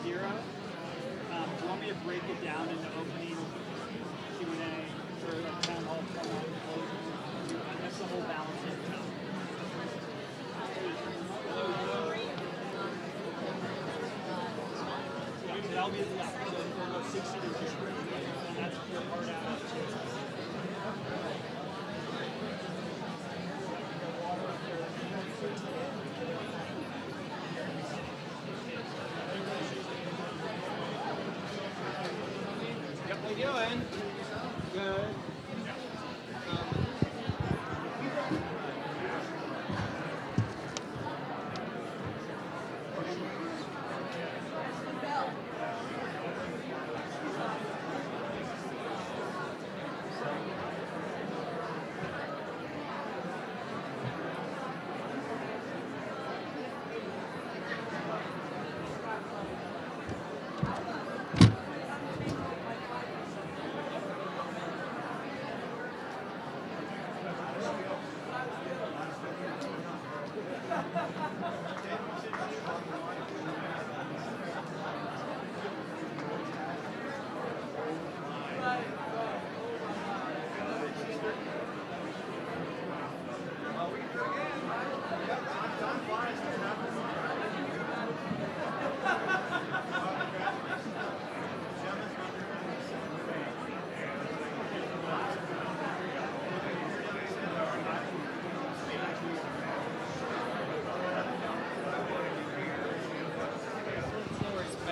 0. Do you want me to break it down into opening Q&A for like town hall, that's the whole balance of the town. Yeah, so that'll be the left. So we'll go 6 seaters just and that's the part out of Yep, how you doing? Good.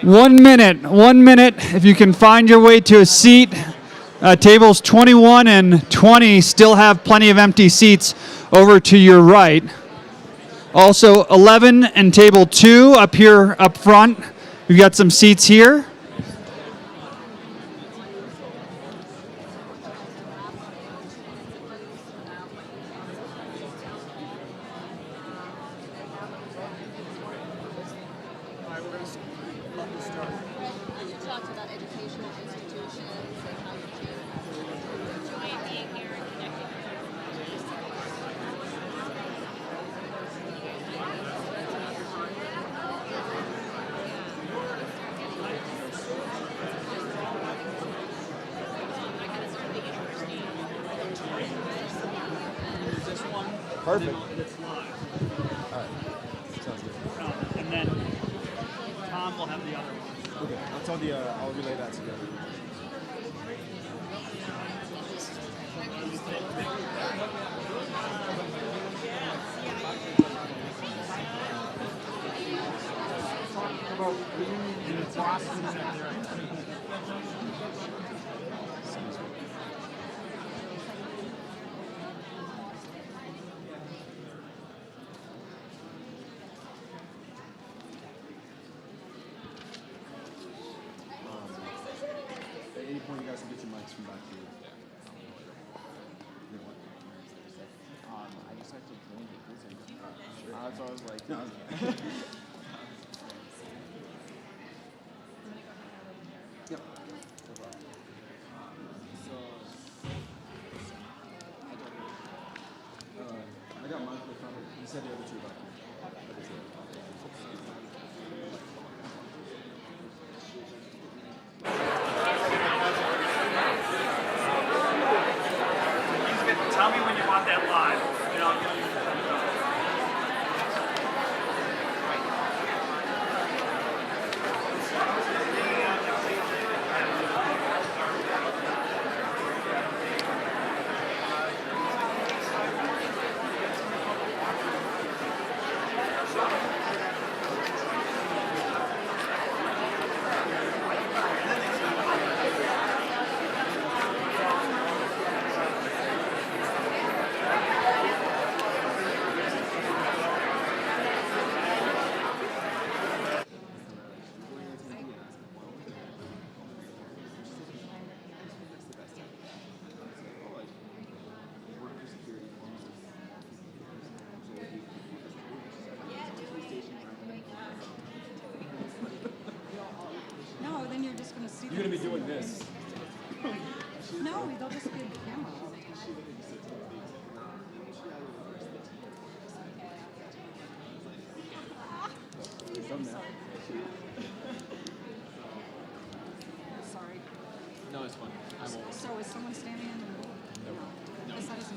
1 minute. 1 minute. If you can find your way to a seat. Tables 21 and 20 still have plenty of empty seats over to your right. Also 11 and table 2 up here up front. We've got some seats here. Perfect. It's live. All right. Sounds good. And then Tom will have the other one. Okay. I'll relay that together. At any point, you guys can get your mics from back here. I just have to join the prison. Sure. So I was like, No. Yep. So I got mine for the cover. He said the other two back here. Tell me when you want that live. And I'll give you No, then you're just going to see You're going to be doing this. No, they'll just be in the camera.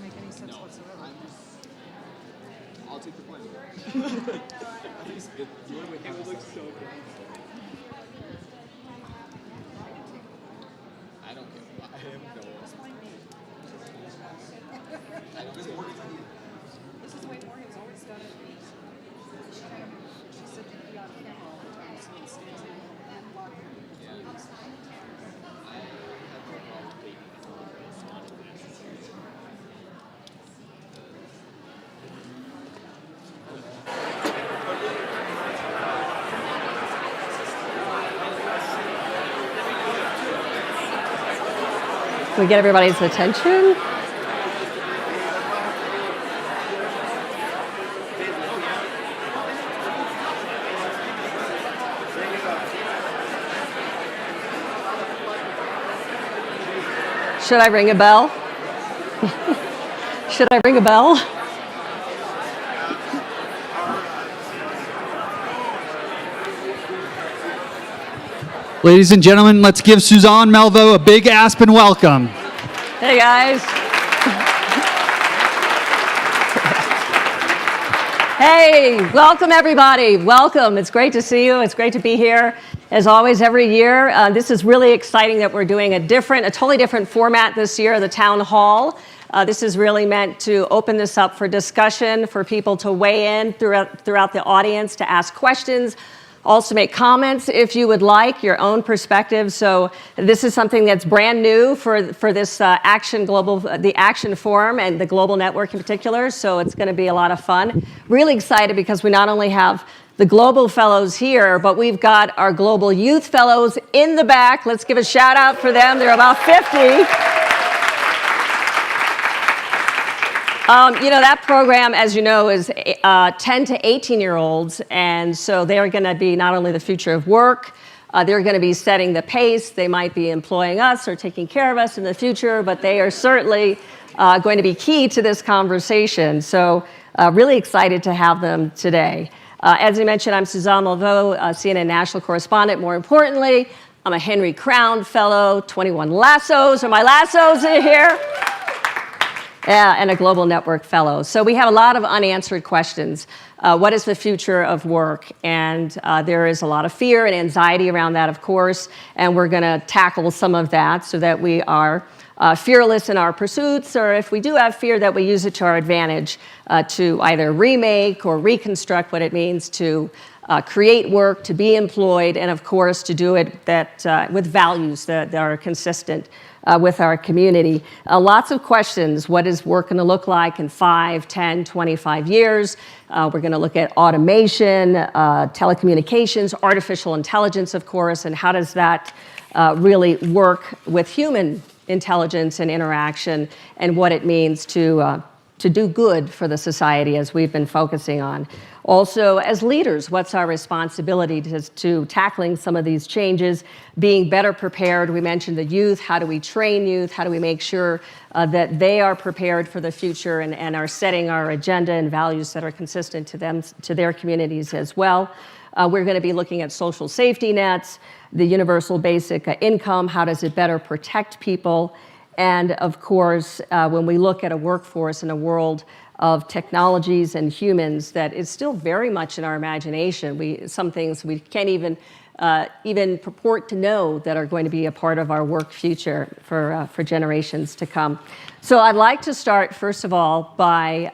make any sense whatsoever. I'll take the plan. It would look so good. I don't care. I have no. This is the way Morgan's always done it. She said you'd be on camera all the time, so it stays in and locked in. Can we get everybody's attention? Should I ring a bell? Should I ring a bell? Ladies and gentlemen, let's give Suzanne Malveaux a big Aspen welcome. Hey guys. Hey, welcome everybody. Welcome. It's great to see you. It's great to be here. As always, every year, this is really exciting that we're doing a totally different format this year, the Town Hall. This is really meant to open this up for discussion, for people to weigh in throughout the audience, to ask questions, also make comments if you would like, your own perspective. So this is something that's brand new for this the Action Forum and the Global Network in particular. So it's going to be a lot of fun. Really excited because we not only have the Global Fellows here, but we've got our Global Youth Fellows in the back. Let's give a shout out for them. They're about 50. That program, as you know, is 10 to 18-year-olds, and so they're going to be not only the future of work, they're going to be setting the pace. They might be employing us or taking care of us in the future, but they are certainly going to be key to this conversation. So really excited to have them today. As I mentioned, I'm Suzanne Malveaux, CNN national correspondent. More importantly, I'm a Henry Crown Fellow, 21 Lassos. Are my Lassos here? Yeah, and a Global Network Fellow. So we have a lot of unanswered questions. What is the future of work? And there is a lot of fear and anxiety around that, of course, and we're going to tackle some of that so that we are fearless in our pursuits, or if we do have fear, that we use it to our advantage to either remake or reconstruct what it means to create work, to be employed, and of course to do it with values that are consistent with our community. Lots of questions. What is work going to look like in 5, 10, 25 years? We're going to look at automation, telecommunications, artificial intelligence, of course, and how does that really work with human intelligence and interaction, and what it means to do good for the society, as we've been focusing on. Also, as leaders, what's our responsibility to tackling some of these changes, being better prepared? We mentioned the youth. How do we train youth? How do we make sure that they are prepared for the future and are setting our agenda and values that are consistent to them, to their communities as well? We're going to be looking at social safety nets, the universal basic income. How does it better protect people? And of course, when we look at a workforce in a world of technologies and humans that is still very much in our imagination, some things we can't even purport to know that are going to be a part of our work future for generations to come. So I'd like to start, first of all, by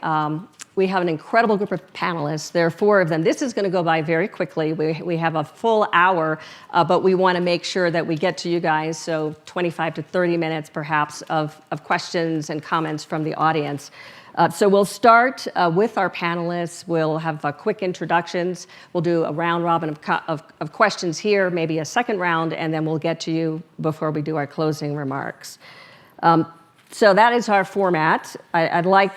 we have an incredible group of panelists. There are 4 of them. This is going to go by very quickly. We have a full hour, but we want to make sure that we get to you guys, so 25 to 30 minutes perhaps of questions and comments from the audience. So we'll start with our panelists. We'll have quick introductions. We'll do a round robin of questions here, maybe a second round, and then we'll get to you before we do our closing remarks. So that is our format. I'd like,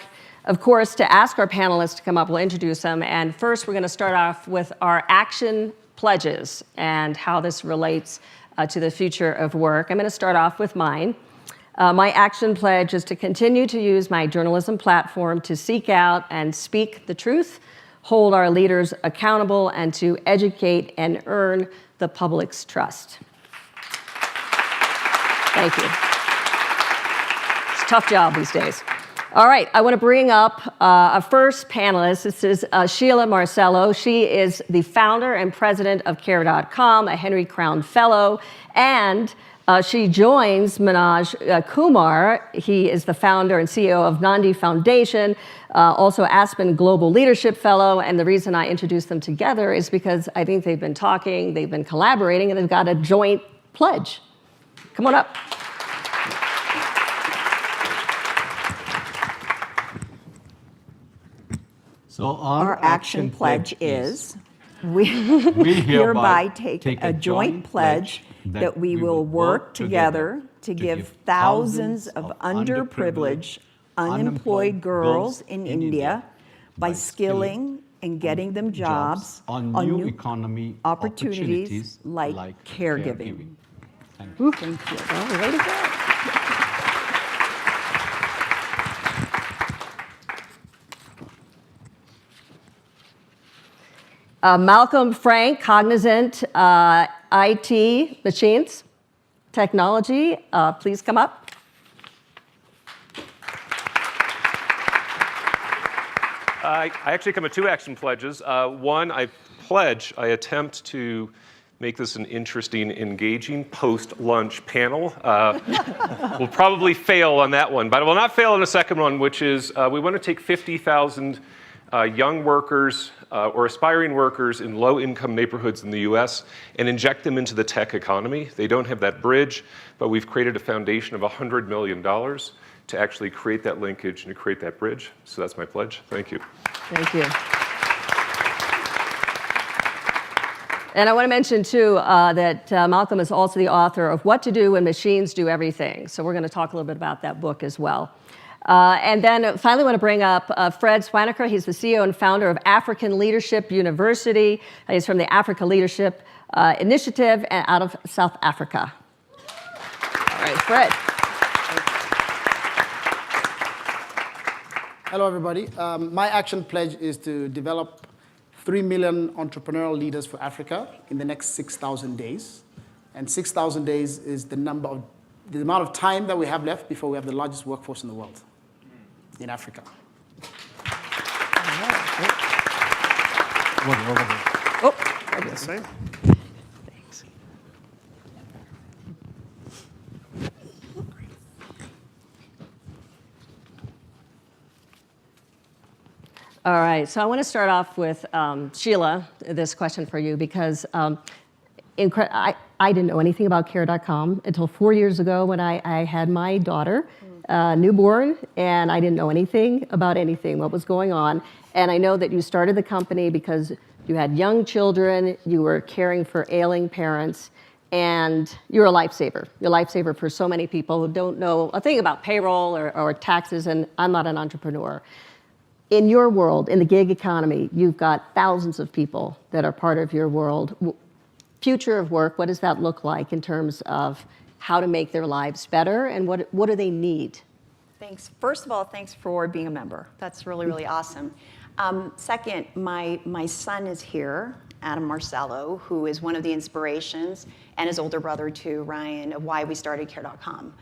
of course, to ask our panelists to come up. We'll introduce them. And first, we're going to start off with our action pledges and how this relates to the future of work. I'm going to start off with mine. My action pledge is to continue to use my journalism platform to seek out and speak the truth, hold our leaders accountable, and to educate and earn the public's trust. Thank you. It's a tough job these days. All right, I want to bring up a first panelist. This is Sheila Marcelo. She is the founder and president of Care.com, a Henry Crown Fellow, and she joins Manoj Kumar. He is the founder and CEO of Naandi Foundation, also Aspen Global Leadership Fellow, and the reason I introduced them together is because I think they've been talking, they've been collaborating, and they've got a joint pledge. Come on up. So Our action pledge is we hereby take a joint pledge that we will work together to give thousands of underprivileged, unemployed girls in India by skilling and getting them jobs on new economy opportunities like caregiving. Thank you. Well, way to go. Malcolm Frank, Cognizant IT Machines Technology, please come up. I actually come with two action pledges. One, I attempt to make this an interesting, engaging post-lunch panel. We'll probably fail on that one, but I will not fail on the second one, which is we want to take 50,000 young workers or aspiring workers in low-income neighborhoods in the US and inject them into the tech economy. They don't have that bridge, but we've created a foundation of $100 million to actually create that linkage and to create that bridge. So that's my pledge. Thank you. Thank you. And I want to mention, too, that Malcolm is also the author of What to Do When Machines Do Everything. So we're going to talk a little bit about that book as well. And then finally, I want to bring up Fred Swaniker. He's the CEO and founder of African Leadership University. He's from the Africa Leadership Initiative out of South Africa. All right, Fred. Hello, everybody. My action pledge is to develop 3 million entrepreneurial leaders for Africa in the next 6,000 days. And 6,000 days is the amount of time that we have left before we have the largest workforce in the world in Africa. Oh, Yes, ma'am. thanks. All right, so I want to start off with Sheila, this question for you, because I didn't know anything about Care.com until 4 years ago when I had my daughter, newborn, and I didn't know anything about anything, what was going on. And I know that you started the company because you had young children, you were caring for ailing parents, and you're a lifesaver. You're a lifesaver for so many people who don't know a thing about payroll or taxes, and I'm not an entrepreneur. In your world, in the gig economy, you've got thousands of people that are part of your world. Future of work, what does that look like in terms of how to make their lives better, and what do they need? Thanks. First of all, thanks for being a member. That's really, really awesome. Second, my son is here, Adam Marcelo, who is one of the inspirations, and his older brother too, Ryan, of why we started Care.com.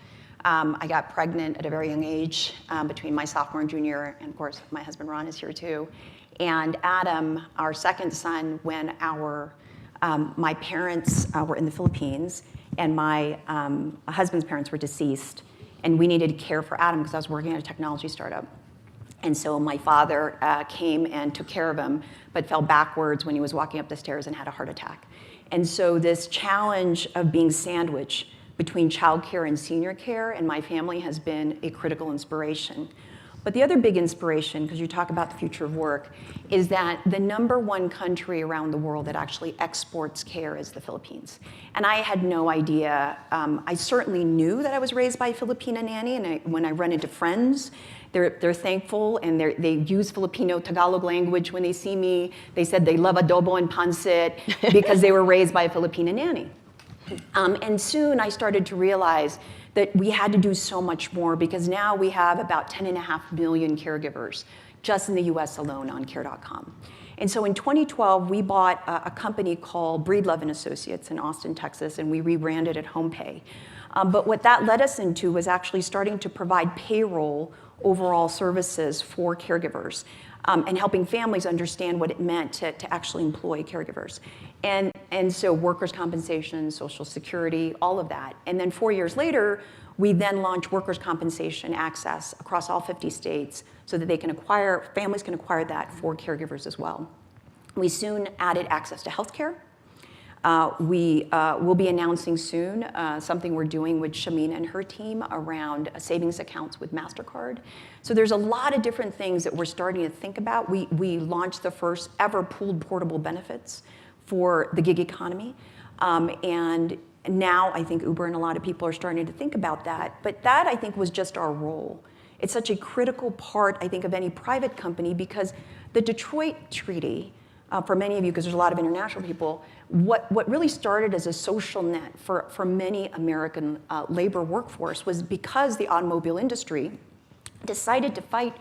I got pregnant at a very young age between my sophomore and junior year, and of course my husband Ron is here too. And Adam, our second son, when my parents were in the Philippines, and my husband's parents were deceased, and we needed to care for Adam because I was working at a technology startup. And so my father came and took care of him, but fell backwards when he was walking up the stairs and had a heart attack. And so this challenge of being sandwiched between childcare and senior care and my family has been a critical inspiration. But the other big inspiration, because you talk about the future of work, is that the #1 country around the world that actually exports care is the Philippines. And I had no idea. I certainly knew that I was raised by a Filipina nanny, and when I run into friends, they're thankful, and they use Filipino Tagalog language when they see me. They said they love adobo and pancit because they were raised by a Filipina nanny. And soon I started to realize that we had to do so much more, because now we have about 10.5 million caregivers just in the US alone on Care.com. And so in 2012, we bought a company called Breedlove and Associates in Austin, Texas, and we rebranded it HomePay. But what that led us into was actually starting to provide payroll overall services for caregivers, and helping families understand what it meant to actually employ caregivers. And so workers' compensation, Social Security, all of that. And then 4 years later, we then launched workers' compensation access across all 50 states so that families can acquire that for caregivers as well. We soon added access to healthcare. We will be announcing soon something we're doing with Shamina and her team around savings accounts with MasterCard. So there's a lot of different things that we're starting to think about. We launched the first ever pooled portable benefits for the gig economy. And now I think Uber and a lot of people are starting to think about that. But that, I think, was just our role. It's such a critical part, I think, of any private company because the Detroit Treaty, for many of you, because there's a lot of international people, what really started as a social net for many American labor workforce was because the automobile industry decided to fight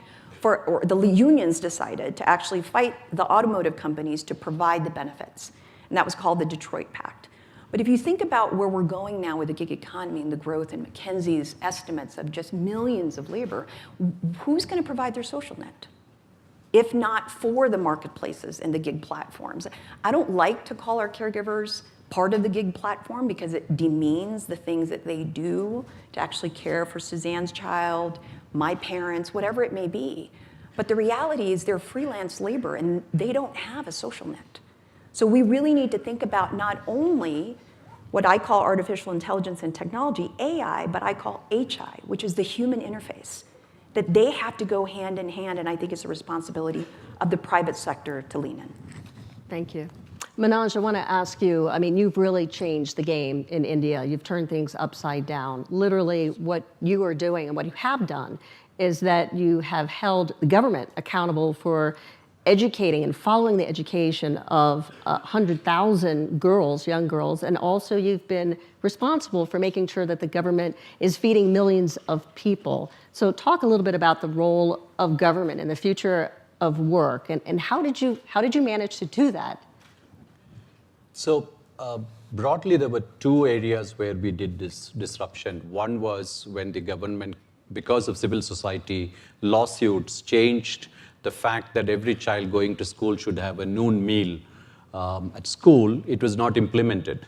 or the unions decided to actually fight the automotive companies to provide the benefits. And that was called the Detroit Pact. But if you think about where we're going now with the gig economy and the growth and McKinsey's estimates of just millions of labor, who's going to provide their social net? If not for the marketplaces and the gig platforms. I don't like to call our caregivers part of the gig platform because it demeans the things that they do to actually care for Suzanne's child, my parents, whatever it may be. But the reality is they're freelance labor and they don't have a social net. So we really need to think about not only what I call artificial intelligence and technology, AI, but I call HI, which is the human interface, that they have to go hand in hand, and I think it's a responsibility of the private sector to lean in. Thank you. Manoj, I want to ask you, I mean, you've really changed the game in India. You've turned things upside down. Literally, what you are doing and what you have done is that you have held the government accountable for educating and following the education of 100,000 girls, young girls, and also you've been responsible for making sure that the government is feeding millions of people. So talk a little bit about the role of government in the future of work, and how did you manage to do that? So broadly, there were two areas where we did this disruption. One was when the government, because of civil society lawsuits, changed the fact that every child going to school should have a noon meal at school. It was not implemented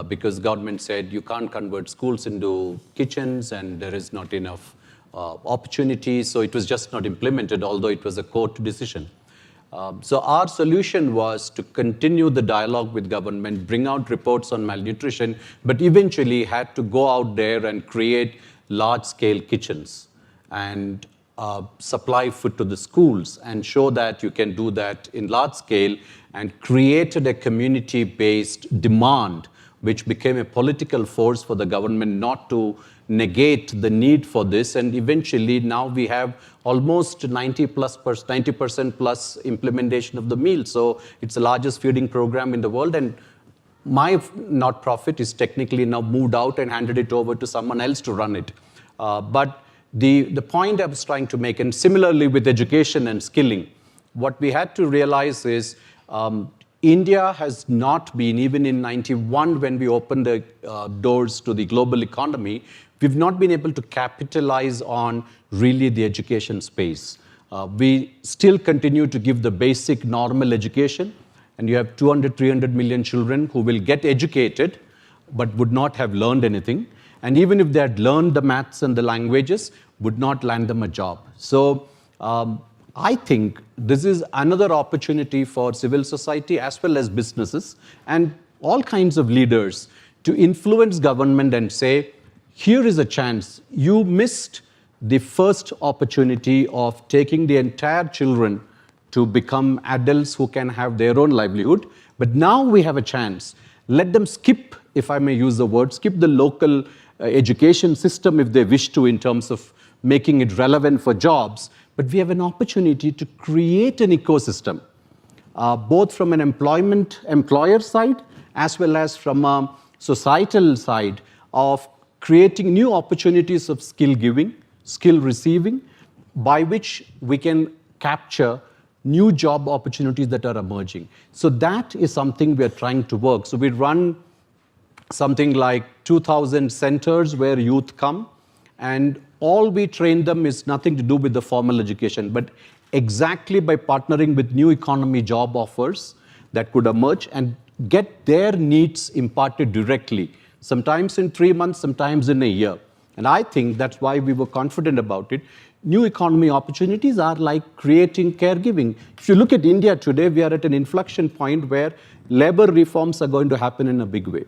because government said you can't convert schools into kitchens and there is not enough opportunities. So it was just not implemented, although it was a court decision. So our solution was to continue the dialogue with government, bring out reports on malnutrition, but eventually had to go out there and create large-scale kitchens and supply food to the schools and show that you can do that in large scale, and created a community-based demand which became a political force for the government not to negate the need for this. And eventually now we have almost 90% plus implementation of the meal. So it's the largest feeding program in the world, and my not-profit is technically now moved out and handed it over to someone else to run it. But the point I was trying to make, and similarly with education and skilling, what we had to realize is India has not been, even in 91 when we opened the doors to the global economy, we've not been able to capitalize on really the education space. We still continue to give the basic normal education, and you have 200, 300 million children who will get educated but would not have learned anything. And even if they had learned the maths and the languages, would not land them a job. So I think this is another opportunity for civil society as well as businesses and all kinds of leaders to influence government and say, here is a chance. You missed the first opportunity of taking the entire children to become adults who can have their own livelihood. But now we have a chance. Let them skip, if I may use the word, skip the local education system if they wish to, in terms of making it relevant for jobs. But we have an opportunity to create an ecosystem, both from an employer side as well as from a societal side, of creating new opportunities of skill giving, skill receiving, by which we can capture new job opportunities that are emerging. So that is something we are trying to work. So we run something like 2,000 centers where youth come, and all we train them is nothing to do with the formal education, but exactly by partnering with new economy job offers that could emerge and get their needs imparted directly, sometimes in 3 months, sometimes in a year. And I think that's why we were confident about it. New economy opportunities are like creating caregiving. If you look at India today, we are at an inflection point where labor reforms are going to happen in a big way.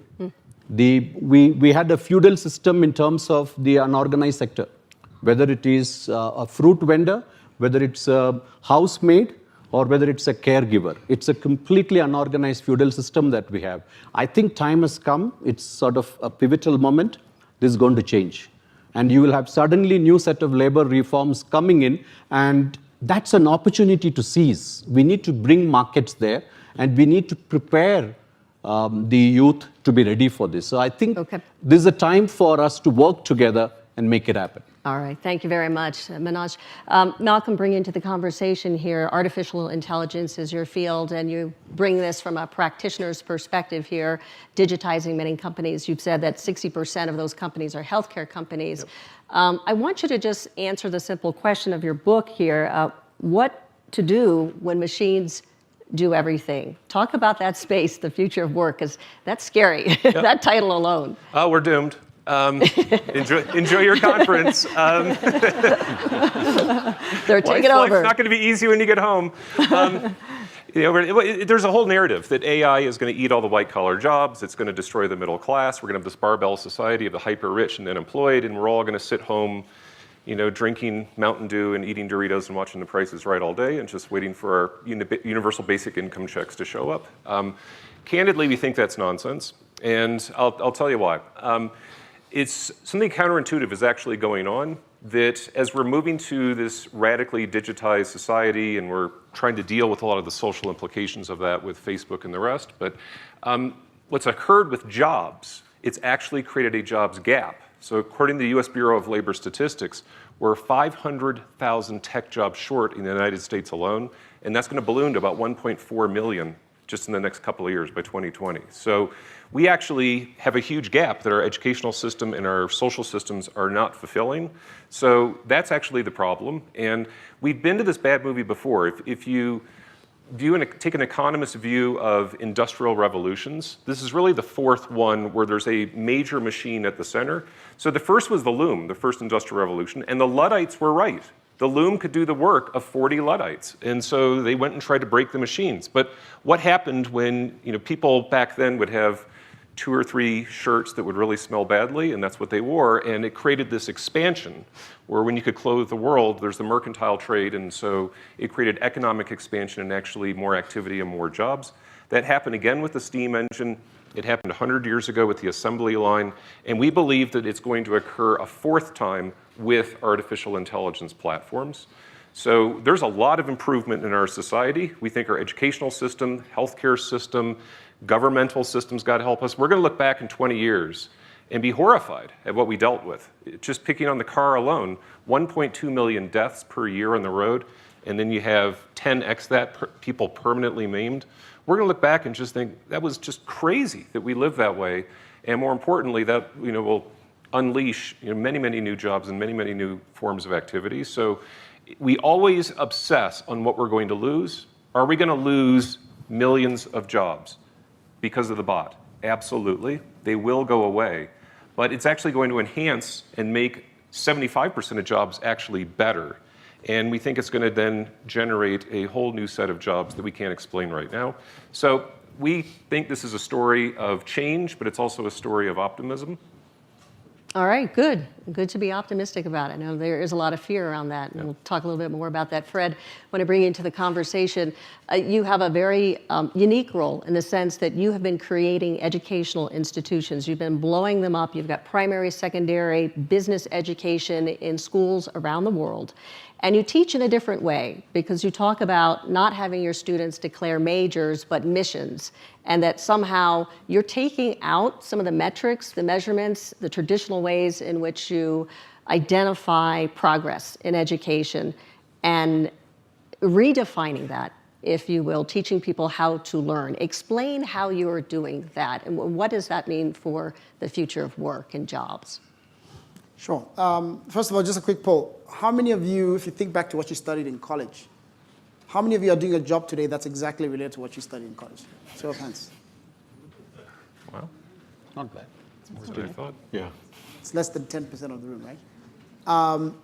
We had a feudal system in terms of the unorganized sector, whether it is a fruit vendor, whether it's a housemaid, or whether it's a caregiver. It's a completely unorganized feudal system that we have. I think time has come. It's sort of a pivotal moment. This is going to change. And you will have suddenly new set of labor reforms coming in, and that's an opportunity to seize. We need to bring markets there, and we need to prepare the youth to be ready for this. So I think this is a time for us to work together and make it happen. All right, thank you very much, Manoj. Malcolm, bring into the conversation here, artificial intelligence is your field, and you bring this from a practitioner's perspective here, digitizing many companies. You've said that 60% of those companies are healthcare companies. Yep. I want you to just answer the simple question of your book here, what to do when machines do everything. Talk about that space, the future of work, because that's scary, yep. That title alone. Oh, we're doomed. Enjoy your conference. They're taking over. Life's not going to be easy when you get home. There's a whole narrative that AI is going to eat all the white-collar jobs. It's going to destroy the middle class. We're going to have this barbell society of the hyper-rich and unemployed, and we're all going to sit home, drinking Mountain Dew and eating Doritos and watching The Price is Right all day and just waiting for our universal basic income checks to show up. Candidly, we think that's nonsense, and I'll tell you why. It's something counterintuitive is actually going on, that as we're moving to this radically digitized society and we're trying to deal with a lot of the social implications of that with Facebook and the rest, but what's occurred with jobs, it's actually created a jobs gap. So according to the US Bureau of Labor Statistics, we're 500,000 tech jobs short in the United States alone, and that's going to balloon to about 1.4 million just in the next couple of years by 2020. So we actually have a huge gap that our educational system and our social systems are not fulfilling. So that's actually the problem. And we've been to this bad movie before. If you take an economist view of industrial revolutions, this is really the fourth one where there's a major machine at the center. So the first was the loom, the first industrial revolution, and the Luddites were right. The loom could do the work of 40 Luddites, and so they went and tried to break the machines. But what happened when people back then would have 2 or 3 shirts that would really smell badly, and that's what they wore, and it created this expansion where when you could clothe the world, there's the mercantile trade, and so it created economic expansion and actually more activity and more jobs. That happened again with the steam engine. It happened 100 years ago with the assembly line, and we believe that it's going to occur a 4th time with artificial intelligence platforms. So there's a lot of improvement in our society. We think our educational system, healthcare system, governmental systems got to help us. We're going to look back in 20 years and be horrified at what we dealt with. Just picking on the car alone, 1.2 million deaths per year on the road, and then you have 10x that people permanently maimed. We're going to look back and just think that was just crazy that we live that way, and more importantly, that will unleash many, many new jobs and many, many new forms of activity. So we always obsess on what we're going to lose. Are we going to lose millions of jobs because of the bot? Absolutely. They will go away. But it's actually going to enhance and make 75% of jobs actually better. And we think it's going to then generate a whole new set of jobs that we can't explain right now. So we think this is a story of change, but it's also a story of optimism. All right, good. Good to be optimistic about it. I know there is a lot of fear around that, and we'll talk a little bit more about that. Fred, I want to bring you into the conversation. You have a very unique role in the sense that you have been creating educational institutions. You've been blowing them up. You've got primary, secondary, business education in schools around the world. And you teach in a different way because you talk about not having your students declare majors, but missions, and that somehow you're taking out some of the metrics, the measurements, the traditional ways in which you identify progress in education and redefining that, if you will, teaching people how to learn. Explain how you are doing that, and what does that mean for the future of work and jobs? Sure. First of all, just a quick poll. How many of you, if you think back to what you studied in college, how many of you are doing a job today that's exactly related to what you studied in college? Show of hands. Wow. Not bad. That's what I thought. Yeah. It's less than 10% of the room, right?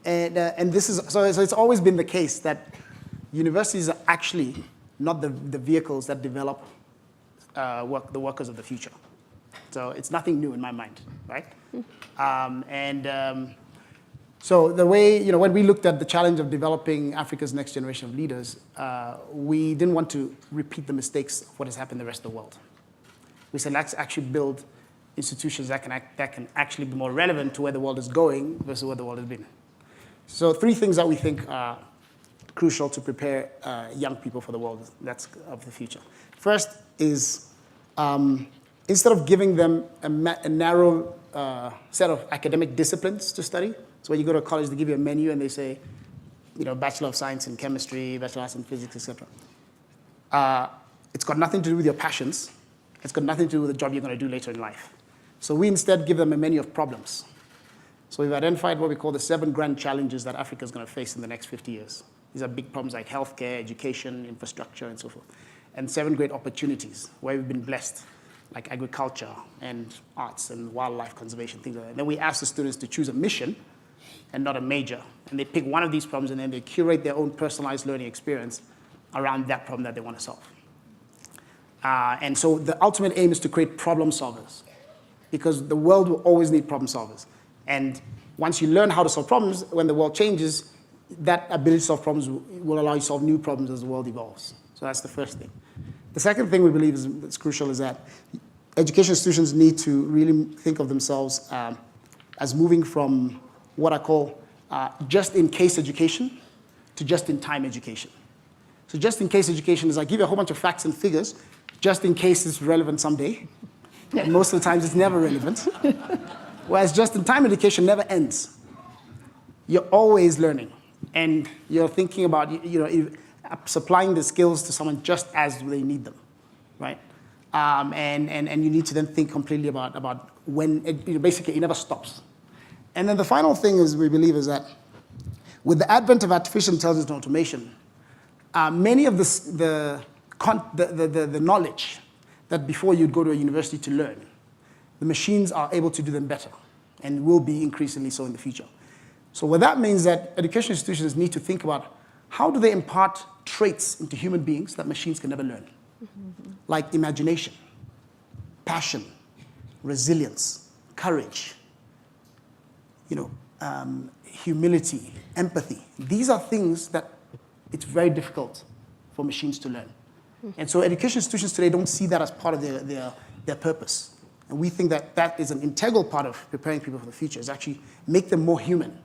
And this is, so it's always been the case that universities are actually not the vehicles that develop the workers of the future. So it's nothing new in my mind, right? So the way, when we looked at the challenge of developing Africa's next generation of leaders, we didn't want to repeat the mistakes of what has happened in the rest of the world. We said, let's actually build institutions that can actually be more relevant to where the world is going versus where the world has been. So 3 things that we think are crucial to prepare young people for the world that's of the future. First is, instead of giving them a narrow set of academic disciplines to study, so when you go to college, they give you a menu and they say, Bachelor of Science in Chemistry, Bachelor of Arts in Physics, etc. It's got nothing to do with your passions. It's got nothing to do with the job you're going to do later in life. So we instead give them a menu of problems. So we've identified what we call the 7 grand challenges that Africa is going to face in the next 50 years. These are big problems like healthcare, education, infrastructure, and so forth. And 7 great opportunities where we've been blessed, like agriculture and arts and wildlife conservation, things like that. And then we ask the students to choose a mission and not a major. And they pick one of these problems, and then they curate their own personalized learning experience around that problem that they want to solve. And so the ultimate aim is to create problem solvers, because the world will always need problem solvers. And once you learn how to solve problems, when the world changes, that ability to solve problems will allow you to solve new problems as the world evolves. So that's the first thing. The second thing we believe is crucial is that education institutions need to really think of themselves as moving from what I call just-in-case education to just-in-time education. So just-in-case education is I give you a whole bunch of facts and figures, just in case it's relevant someday. Most of the times it's never relevant. Whereas just-in-time education never ends. You're always learning. And you're thinking about supplying the skills to someone just as they need them, right? And you need to then think completely about when, basically it never stops. And then the final thing is we believe is that with the advent of artificial intelligence and automation, many of the knowledge that before you'd go to a university to learn, the machines are able to do them better and will be increasingly so in the future. So what that means that education institutions need to think about how do they impart traits into human beings that machines can never learn, like imagination, passion, resilience, courage, humility, empathy. These are things that it's very difficult for machines to learn. And so education institutions today don't see that as part of their purpose. And we think that that is an integral part of preparing people for the future, is actually make them more human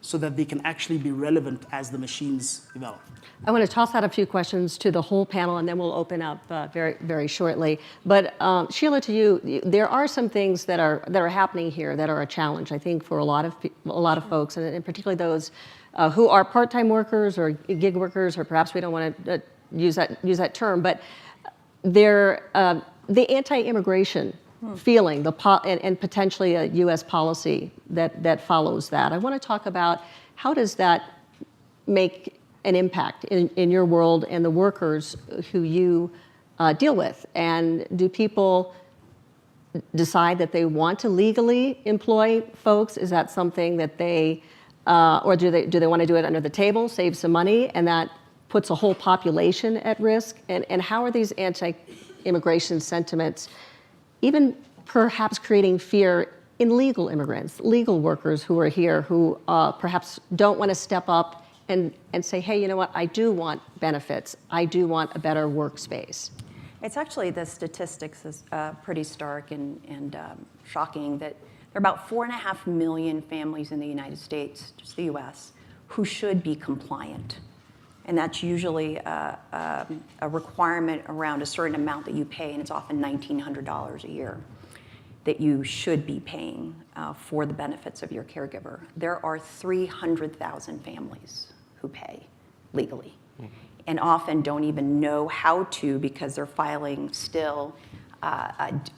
so that they can actually be relevant as the machines develop. I want to toss out a few questions to the whole panel, and then we'll open up very, very shortly. But Sheila, to you, there are some things that are happening here that are a challenge, I think, for a lot of folks, and particularly those who are part-time workers or gig workers, or perhaps we don't want to use that term, but they're the anti-immigration feeling, and potentially a U.S. policy that follows that. I want to talk about how does that make an impact in your world and the workers who you deal with, and do people decide that they want to legally employ folks? Is that something that they, or do they want to do it under the table, save some money, and that puts a whole population at risk? And how are these anti-immigration sentiments even perhaps creating fear in legal immigrants, legal workers who are here, who perhaps don't want to step up and say, hey, you know what, I do want benefits. I do want a better workspace. It's actually, the statistics is pretty stark and shocking that there are about 4.5 million families in the United States, just the US, who should be compliant. And that's usually a requirement around a certain amount that you pay, and it's often $1,900 a year that you should be paying for the benefits of your caregiver. There are 300,000 families who pay legally. and often don't even know how to because they're filing still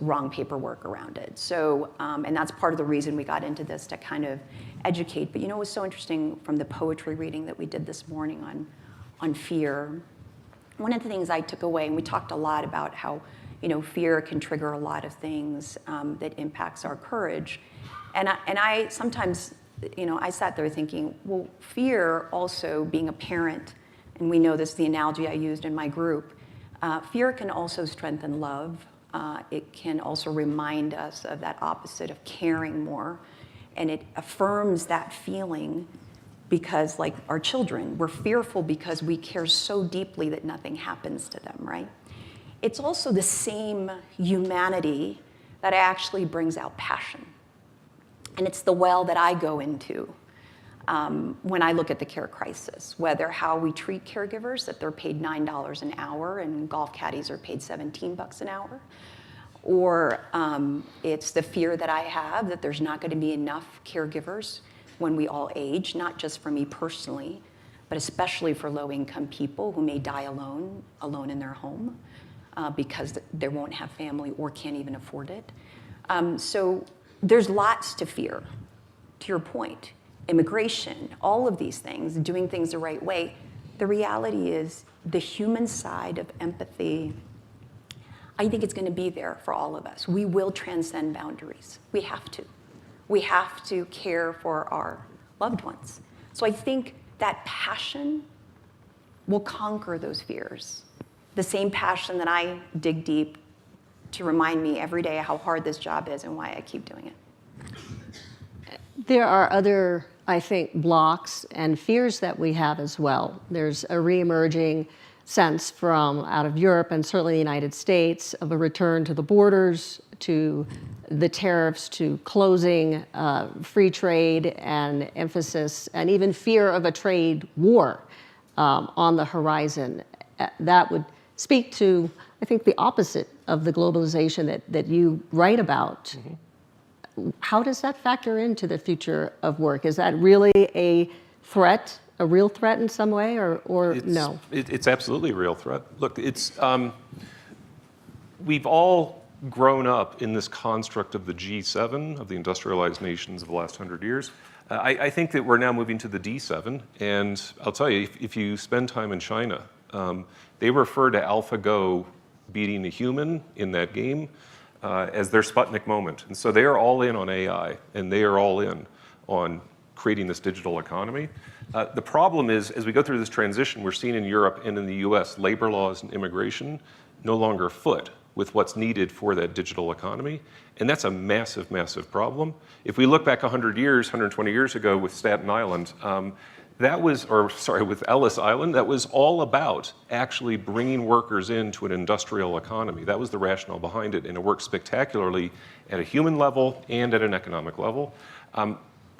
wrong paperwork around it. So, and that's part of the reason we got into this, to kind of educate. But you know, it was so interesting from the poetry reading that we did this morning on fear. One of the things I took away, and we talked a lot about how, you know, fear can trigger a lot of things that impacts our courage. And I sometimes, you know, I sat there thinking, well, fear also, being a parent, and we know this, the analogy I used in my group, fear can also strengthen love. It can also remind us of that opposite of caring more. And it affirms that feeling because, like our children, we're fearful because we care so deeply that nothing happens to them, right? It's also the same humanity that actually brings out passion. And it's the well that I go into when I look at the care crisis, whether how we treat caregivers, that they're paid $9 an hour and golf caddies are paid $17 an hour, or it's the fear that I have that there's not going to be enough caregivers when we all age, not just for me personally, but especially for low-income people who may die alone in their home because they won't have family or can't even afford it. So there's lots to fear, to your point. Immigration, all of these things, doing things the right way. The reality is the human side of empathy, I think it's going to be there for all of us. We will transcend boundaries. We have to. We have to care for our loved ones. So I think that passion will conquer those fears. The same passion that I dig deep to remind me every day how hard this job is and why I keep doing it. There are other, I think, blocks and fears that we have as well. There's a reemerging sense from out of Europe and certainly the United States of a return to the borders, to the tariffs, to closing free trade and emphasis, and even fear of a trade war on the horizon. That would speak to, I think, the opposite of the globalization that you write about. Mm-hmm. How does that factor into the future of work? Is that really a threat, a real threat in some way, or no? It's absolutely a real threat. Look, it's we've all grown up in this construct of the G7, of the industrialized nations of the last 100 years. I think that we're now moving to the D7, and I'll tell you, if you spend time in China, they refer to AlphaGo beating a human in that game as their Sputnik moment. And so they are all in on AI, and they are all in on creating this digital economy. The problem is, as we go through this transition, we're seeing in Europe and in the US, labor laws and immigration no longer foot with what's needed for that digital economy. And that's a massive, massive problem. If we look back 100 years, 120 years ago with Staten Island, with Ellis Island, that was all about actually bringing workers into an industrial economy. That was the rationale behind it, and it worked spectacularly at a human level and at an economic level.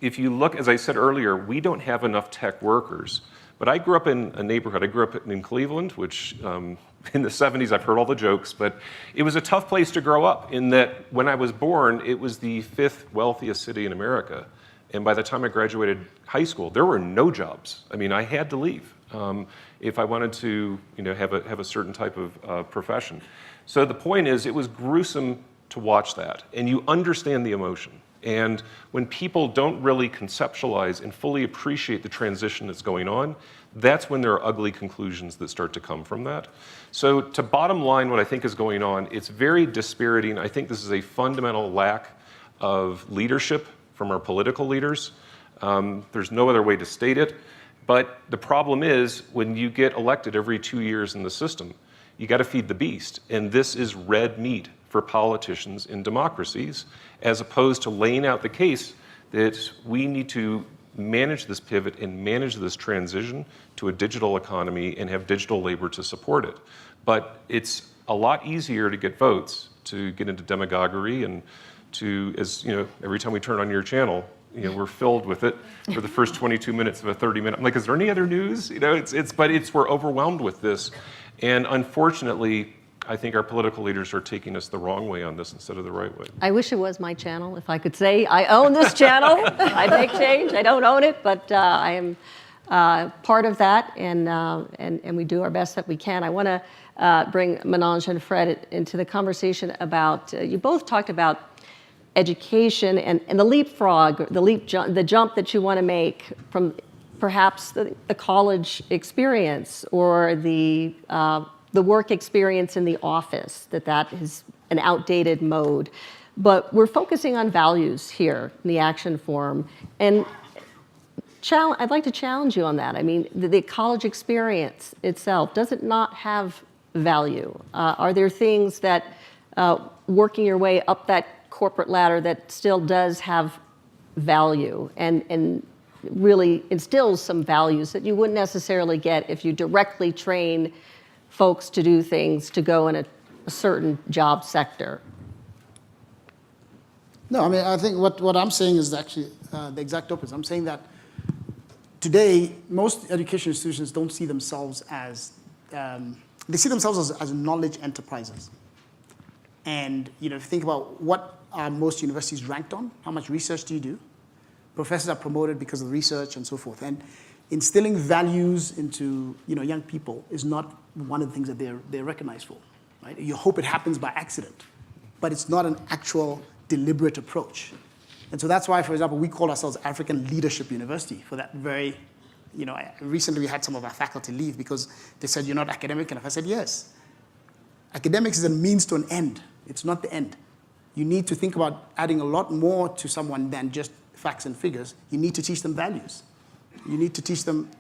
If you look, as I said earlier, we don't have enough tech workers. But I grew up in a neighborhood, I grew up in Cleveland, which in the 70s, I've heard all the jokes, but it was a tough place to grow up in that when I was born, it was the 5th wealthiest city in America. And by the time I graduated high school, there were no jobs. I mean, I had to leave if I wanted to, have a certain type of profession. So the point is, it was gruesome to watch that, and you understand the emotion. And when people don't really conceptualize and fully appreciate the transition that's going on, that's when there are ugly conclusions that start to come from that. So to bottom line what I think is going on, it's very dispiriting. I think this is a fundamental lack of leadership from our political leaders. There's no other way to state it. But the problem is, when you get elected every 2 years in the system, you got to feed the beast. And this is red meat for politicians in democracies, as opposed to laying out the case that we need to manage this pivot and manage this transition to a digital economy and have digital labor to support it. But it's a lot easier to get votes, to get into demagoguery, and to, as every time we turn on your channel, we're filled with it for the first 22 minutes of a 30-minute. I'm like, is there any other news? We're overwhelmed with this. And unfortunately, I think our political leaders are taking us the wrong way on this instead of the right way. I wish it was my channel. If I could say I own this channel, I'd make change. I don't own it, but I am part of that, and we do our best that we can. I want to bring Manoj and Fred into the conversation about, you both talked about education and the leapfrog, the jump that you want to make from perhaps the college experience or the work experience in the office, that is an outdated mode. But we're focusing on values here in the action form. And I'd like to challenge you on that. I mean, the college experience itself, does it not have value? Are there things that working your way up that corporate ladder that still does have value and really instills some values that you wouldn't necessarily get if you directly train folks to do things to go in a certain job sector? No, I mean, I think what I'm saying is actually the exact opposite. I'm saying that today, most education institutions don't see themselves as, they see themselves as knowledge enterprises. And if you think about what are most universities ranked on, how much research do you do? Professors are promoted because of research and so forth. And instilling values into young people is not one of the things that they're recognized for. Right? You hope it happens by accident, but it's not an actual deliberate approach. And so that's why, for example, we call ourselves African Leadership University for that very, recently we had some of our faculty leave because they said, you're not academic enough. I said, yes. Academics is a means to an end. It's not the end. You need to think about adding a lot more to someone than just facts and figures. You need to teach them values. You need to teach them,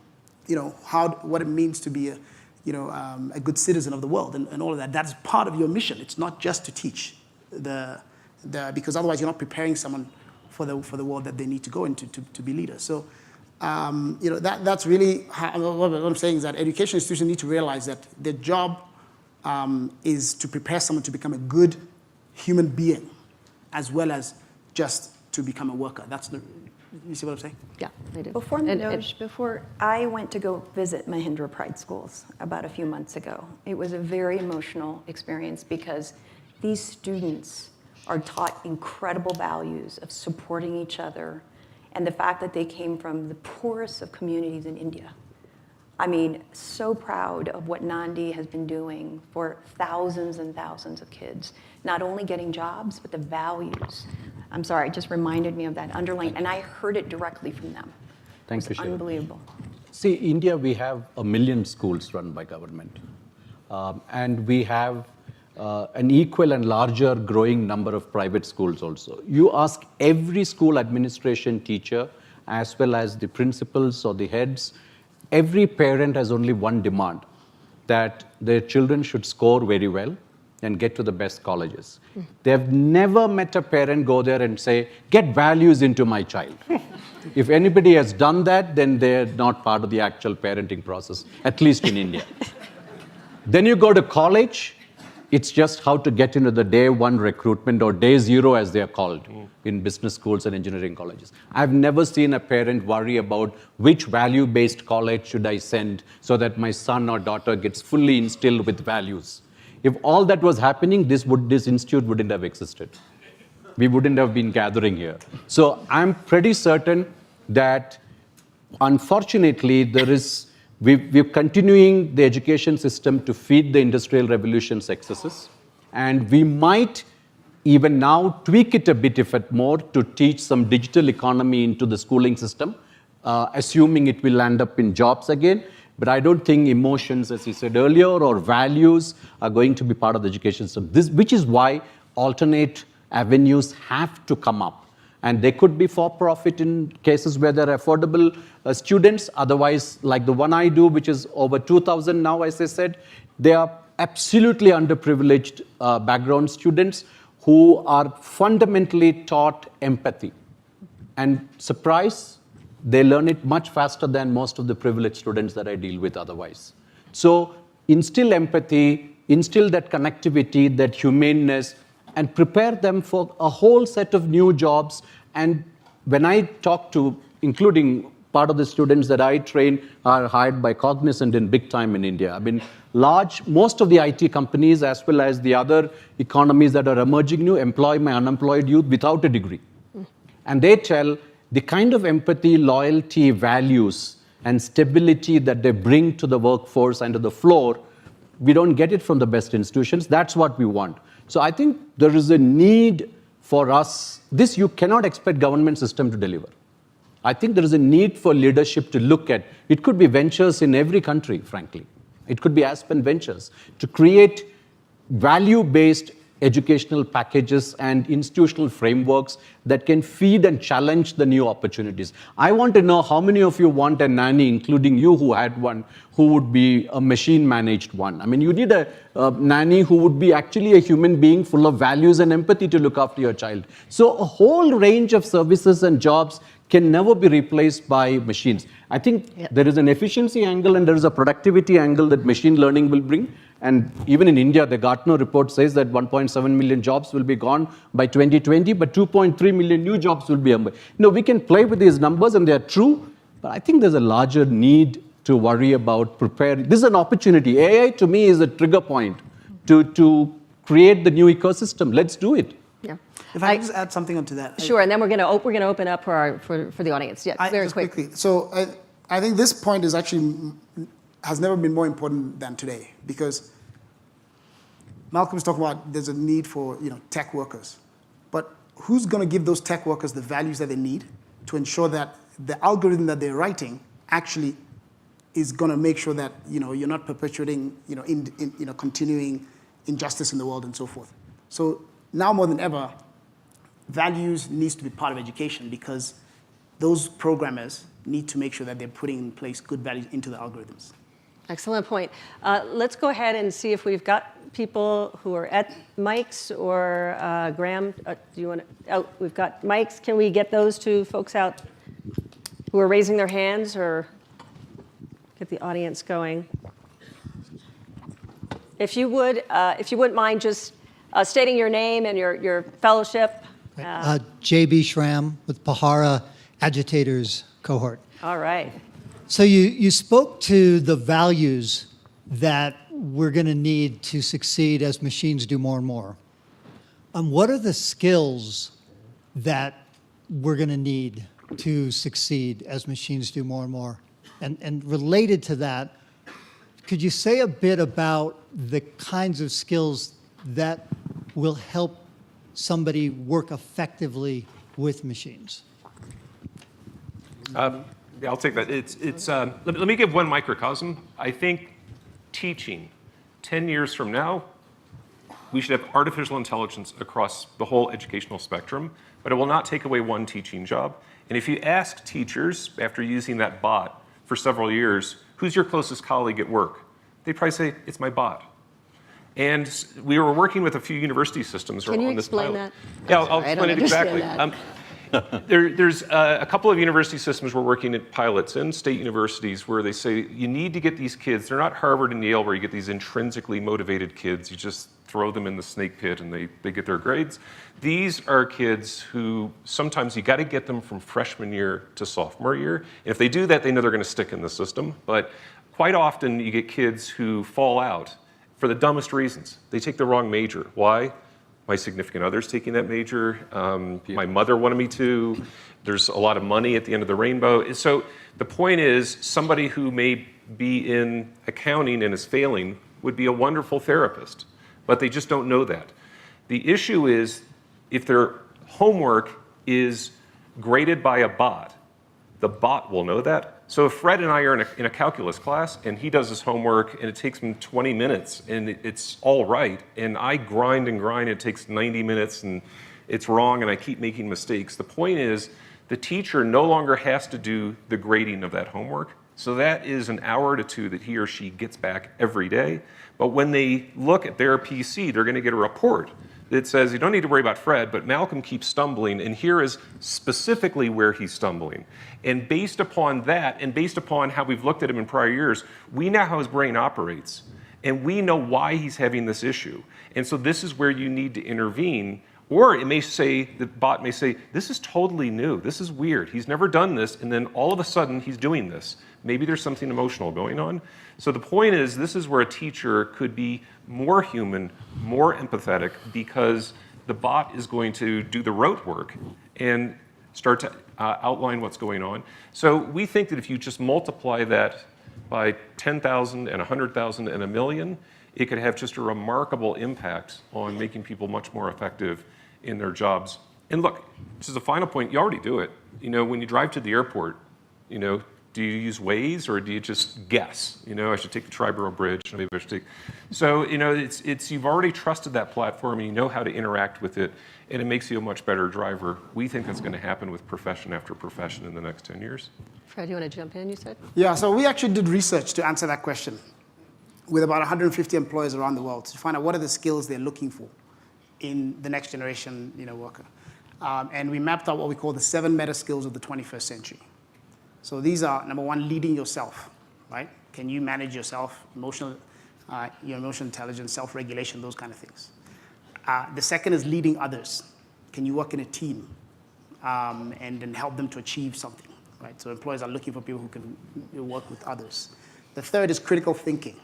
what it means to be a good citizen of the world and all of that. That's part of your mission. It's not just to teach because otherwise you're not preparing someone for the world that they need to go into to be leaders. So, that's really what I'm saying is that education institutions need to realize that their job is to prepare someone to become a good human being, as well as just to become a worker. You see what I'm saying? Yeah, I do. Before Manoj, before I went to go visit Mahindra Pride schools about a few months ago, it was a very emotional experience because these students are taught incredible values of supporting each other and the fact that they came from the poorest of communities in India. I mean, so proud of what Naandi has been doing for thousands and thousands of kids, not only getting jobs, but the values. I'm sorry, it just reminded me of that underlying, and I heard it directly from them. Thank you, Sheila. Unbelievable. See, India, we have 1 million schools run by government. And we have an equal and larger growing number of private schools also. You ask every school administration teacher, as well as the principals or the heads, every parent has only one demand, that their children should score very well and get to the best colleges. They've never met a parent go there and say, get values into my child. If anybody has done that, then they're not part of the actual parenting process, at least in India. Then you go to college, it's just how to get into the day one recruitment or day zero as they are called in business schools and engineering colleges. I've never seen a parent worry about which value-based college should I send so that my son or daughter gets fully instilled with values. If all that was happening, this institute wouldn't have existed. We wouldn't have been gathering here. So I'm pretty certain that, unfortunately, we're continuing the education system to feed the industrial revolution's excesses, and we might even now tweak it a bit, if at more, to teach some digital economy into the schooling system, assuming it will land up in jobs again. But I don't think emotions, as you said earlier, or values are going to be part of the education system. Which is why alternate avenues have to come up. And they could be for-profit in cases where they're affordable students. Otherwise, like the one I do, which is over 2,000 now, as I said, they are absolutely underprivileged background students who are fundamentally taught empathy. And surprise, they learn it much faster than most of the privileged students that I deal with otherwise. So instill empathy, instill that connectivity, that humaneness, and prepare them for a whole set of new jobs. And when I talk to, including part of the students that I train are hired by Cognizant in big time in India. I mean, most of the IT companies, as well as the other economies that are emerging new, employ my unemployed youth without a degree. And they tell the kind of empathy, loyalty, values and stability that they bring to the workforce and to the floor, we don't get it from the best institutions. That's what we want. So I think there is a need for us. This you cannot expect government system to deliver. I think there is a need for leadership to look at. It could be ventures in every country, frankly. It could be Aspen Ventures to create value-based educational packages and institutional frameworks that can feed and challenge the new opportunities. I want to know how many of you want a nanny, including you who had one, who would be a machine-managed one. I mean, you need a nanny who would be actually a human being full of values and empathy to look after your child. So a whole range of services and jobs can never be replaced by machines. I think there is an efficiency angle and there is a productivity angle that machine learning will bring. And even in India, the Gartner report says that 1.7 million jobs will be gone by 2020, but 2.3 million new jobs will be. We can play with these numbers and they are true, but I think there's a larger need to worry about preparing. This is an opportunity. AI to me is a trigger point to create the new ecosystem. Let's do it. Yeah. If I can just add something onto that. Sure, and then we're going to open up for the audience. Yeah, very quickly. So I think this point is actually has never been more important than today, because Malcolm's talking about there's a need for tech workers, but who's going to give those tech workers the values that they need to ensure that the algorithm that they're writing actually is going to make sure that you're not perpetuating continuing injustice in the world and so forth. So now more than ever, values needs to be part of education, because those programmers need to make sure that they're putting in place good values into the algorithms. Excellent point. Let's go ahead and see if we've got people who are at mics, or Graham, do you want to? Oh, we've got mics. Can we get those two folks out who are raising their hands, or get the audience going? If you wouldn't mind just stating your name and your fellowship. J.B. Schramm with Pahara Agitators Cohort. All right. So you spoke to the values that we're going to need to succeed as machines do more and more. What are the skills that we're going to need to succeed as machines do more and more? And related to that, could you say a bit about the kinds of skills that will help somebody work effectively with machines? Yeah, I'll take that. Let me give one microcosm. I think teaching, 10 years from now, we should have artificial intelligence across the whole educational spectrum, but it will not take away one teaching job. And if you ask teachers, after using that bot for several years, who's your closest colleague at work? They'd probably say, it's my bot. And we were working with a few university systems on this pilot. Can you explain that? Yeah, I'll explain it exactly. There's a couple of university systems we're working at pilots in, state universities, where they say you need to get these kids. They're not Harvard and Yale where you get these intrinsically motivated kids. You just throw them in the snake pit and they get their grades. These are kids who sometimes you got to get them from freshman year to sophomore year. And if they do that, they know they're going to stick in the system. But quite often you get kids who fall out for the dumbest reasons. They take the wrong major. Why? My significant other's taking that major. My mother wanted me to. There's a lot of money at the end of the rainbow. So the point is, somebody who may be in accounting and is failing would be a wonderful therapist, but they just don't know that. The issue is, if their homework is graded by a bot, the bot will know that. So if Fred and I are in a calculus class and he does his homework and it takes him 20 minutes and it's all right, and I grind and grind, it takes 90 minutes and it's wrong and I keep making mistakes. The point is, the teacher no longer has to do the grading of that homework. So that is an hour to two that he or she gets back every day. But when they look at their PC, they're going to get a report that says, you don't need to worry about Fred, but Malcolm keeps stumbling, and here is specifically where he's stumbling. And based upon that, and based upon how we've looked at him in prior years, we know how his brain operates, and we know why he's having this issue. And so this is where you need to intervene. Or it may say, the bot may say, this is totally new, this is weird, he's never done this, and then all of a sudden he's doing this. Maybe there's something emotional going on. So the point is, this is where a teacher could be more human, more empathetic, because the bot is going to do the rote work. And start to outline what's going on. So we think that if you just multiply that by 10,000 and 100,000 and a million, it could have just a remarkable impact on making people much more effective in their jobs. And look, this is a final point, you already do it. You know, when you drive to the airport, you know, do you use Waze or do you just guess? You know, I should take the Triborough Bridge, maybe I should take. So, you know, it's you've already trusted that platform and you know how to interact with it, and it makes you a much better driver. We think that's going to happen with profession after profession in the next 10 years. Fred, you want to jump in, you said? Yeah, so we actually did research to answer that question with about 150 employers around the world to find out what are the skills they're looking for in the next generation, you know, worker. And we mapped out what we call the 7 meta skills of the 21st century. So these are, number one, leading yourself, right? Can you manage yourself, your emotional intelligence, self-regulation, those kind of things. The second is leading others. Can you work in a team and then help them to achieve something, right? So employers are looking for people who can work with others. The third is critical thinking,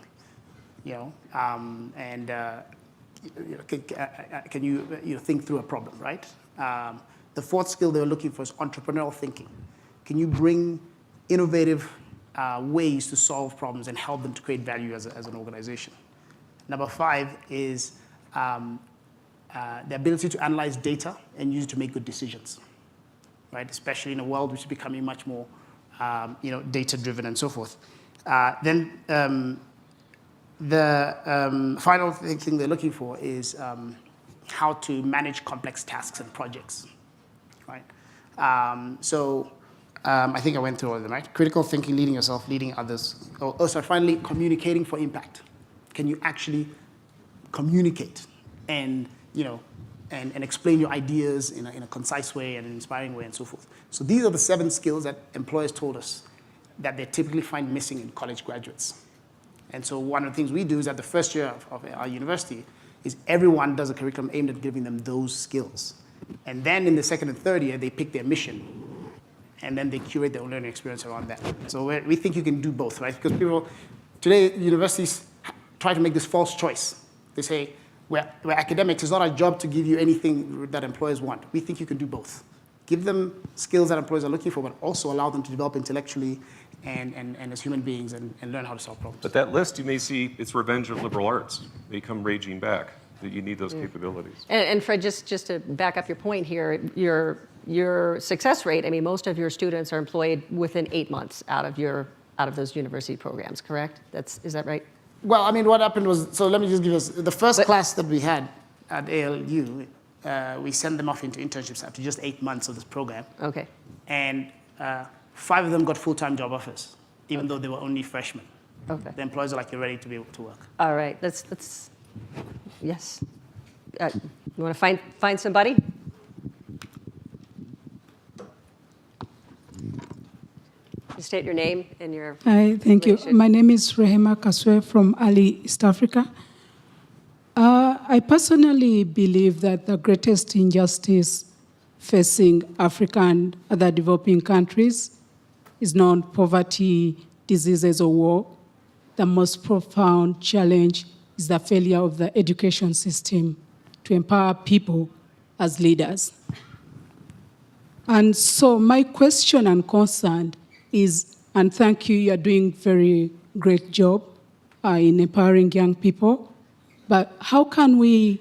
you know, and can you think through a problem, right? The fourth skill they were looking for is entrepreneurial thinking. Can you bring innovative ways to solve problems and help them to create value as an organization? Number 5 is the ability to analyze data and use it to make good decisions, right? Especially in a world which is becoming much more, you know, data-driven and so forth. Then the final thing they're looking for is how to manage complex tasks and projects, right? I think I went through all of them, right? Critical thinking, leading yourself, leading others. Finally, communicating for impact. Can you actually communicate and, you know, and explain your ideas in a concise way and an inspiring way and so forth? So these are the 7 skills that employers told us that they typically find missing in college graduates. And so one of the things we do is at the first year of our university is everyone does a curriculum aimed at giving them those skills. And then in the second and third year, they pick their mission. And then they curate their own learning experience around that. So we think you can do both, right? Because people, today, universities try to make this false choice. They say, we're academics, it's not our job to give you anything that employers want. We think you can do both. Give them skills that employers are looking for, but also allow them to develop intellectually and as human beings and learn how to solve problems. But that list, you may see, it's revenge of liberal arts. They come raging back, that you need those capabilities. And Fred, just to back up your point here, your success rate, I mean, most of your students are employed within 8 months out of those university programs, correct? Is that right? Well, I mean, what happened was, so let me just give us, the first class that we had at ALU, we sent them off into internships after just 8 months of this program. Okay. And 5 of them got full-time job offers, even though they were only freshmen. Okay. The employers are like, you're ready to be able to work. All right, let's yes. You want to find somebody? Just state your name and your Hi, thank you. My name is Rehema Kaswe from Ali, East Africa. I personally believe that the greatest injustice facing Africa and other developing countries is not poverty, diseases, or war. The most profound challenge is the failure of the education system to empower people as leaders. And so my question and concern is, and thank you, you're doing very great job in empowering young people, but how can we